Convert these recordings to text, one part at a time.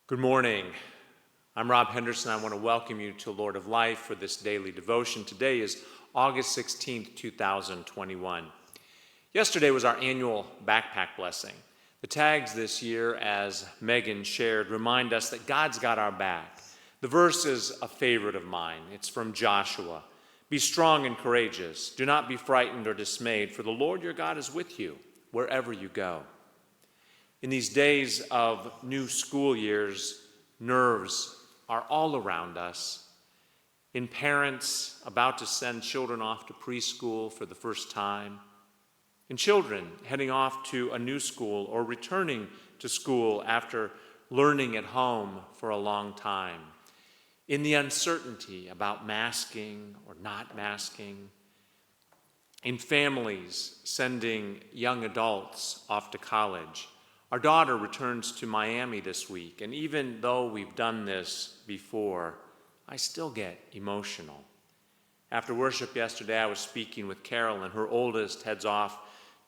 Good morning. I'm Rob Henderson. I want to welcome you to Lord of Life for this daily devotion. Today is August 16th, 2021. Yesterday was our annual backpack blessing. The tags this year, as Megan shared, remind us that God's got our back. The verse is a favorite of mine. It's from Joshua. Be strong and courageous. Do not be frightened or dismayed, for the Lord your God is with you wherever you go. In these days of new school years, nerves are all around us. In parents about to send children off to preschool for the first time, in children heading off to a new school or returning to school after learning at home for a long time, in the uncertainty about masking or not masking, in families sending young adults off to college. Our daughter returns to Miami this week, and even though we've done this before, I still get emotional. After worship yesterday, I was speaking with Carol, and her oldest heads off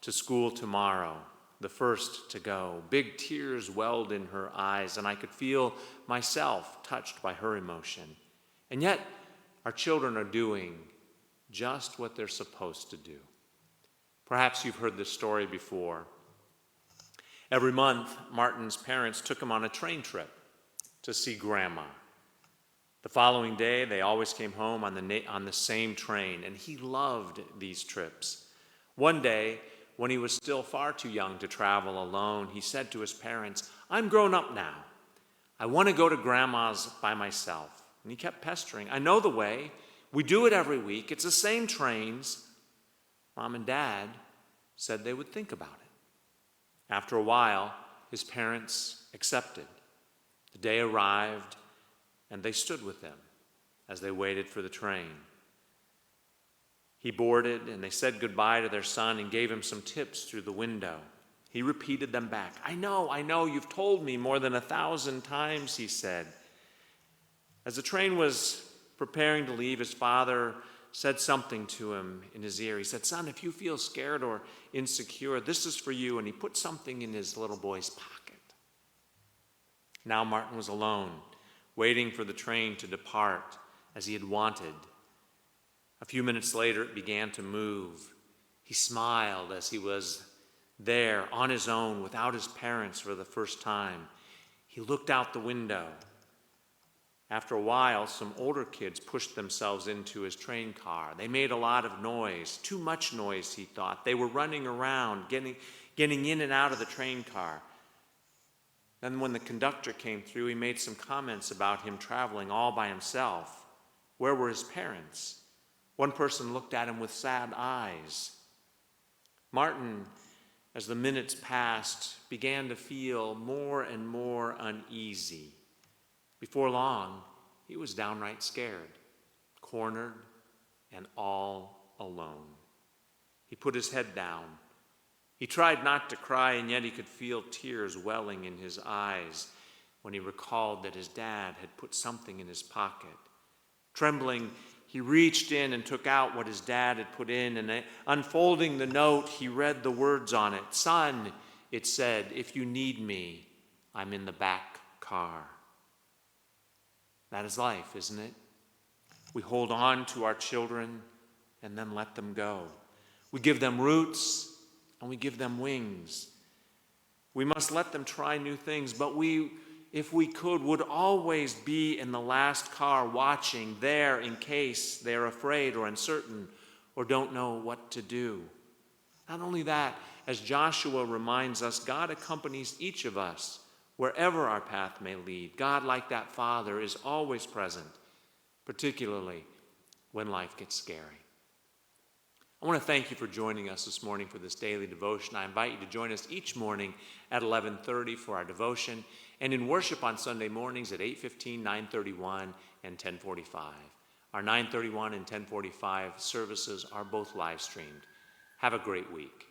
to school tomorrow, the first to go. Big tears welled in her eyes, and I could feel myself touched by her emotion. And yet, our children are doing just what they're supposed to do. Perhaps you've heard this story before. Every month, Martin's parents took him on a train trip to see Grandma. The following day, they always came home on the same train, and he loved these trips. One day, when he was still far too young to travel alone, he said to his parents, "I'm grown up now. I want to go to Grandma's by myself." And he kept pestering, "I know the way. We do it every week. It's the same trains." Mom and Dad said they would think about it. After a while, his parents accepted. The day arrived, and they stood with him as they waited for the train. He boarded, and they said goodbye to their son and gave him some tips through the window. He repeated them back. I know, you've told me more than 1,000 times," he said. As the train was preparing to leave, his father said something to him in his ear. He said, "Son, if you feel scared or insecure, this is for you." And he put something in his little boy's pocket. Now Martin was alone, waiting for the train to depart as he had wanted. A few minutes later, it began to move. He smiled as he was there on his own without his parents for the first time. He looked out the window. After a while, some older kids pushed themselves into his train car. They made a lot of noise, too much noise, he thought. They were running around, getting in and out of the train car. Then when the conductor came through, he made some comments about him traveling all by himself. Where were his parents? One person looked at him with sad eyes. Martin, as the minutes passed, began to feel more and more uneasy. Before long, he was downright scared, cornered, and all alone. He put his head down. He tried not to cry, and yet he could feel tears welling in his eyes when he recalled that his dad had put something in his pocket. Trembling, he reached in and took out what his dad had put in, and unfolding the note, he read the words on it. "Son," it said, "if you need me, I'm in the back car." That is life, isn't it? We hold on to our children and then let them go. We give them roots and we give them wings. We must let them try new things, but if we could, would always be in the last car watching there in case they're afraid or uncertain or don't know what to do. Not only that, as Joshua reminds us, God accompanies each of us wherever our path may lead. God, like that Father, is always present, particularly when life gets scary. I want to thank you for joining us this morning for this daily devotion. I invite you to join us each morning at 11:30 for our devotion, and in worship on Sunday mornings at 8:15, 9:31, and 10:45. Our 9:31 and 10:45 services are both live streamed. Have a great week.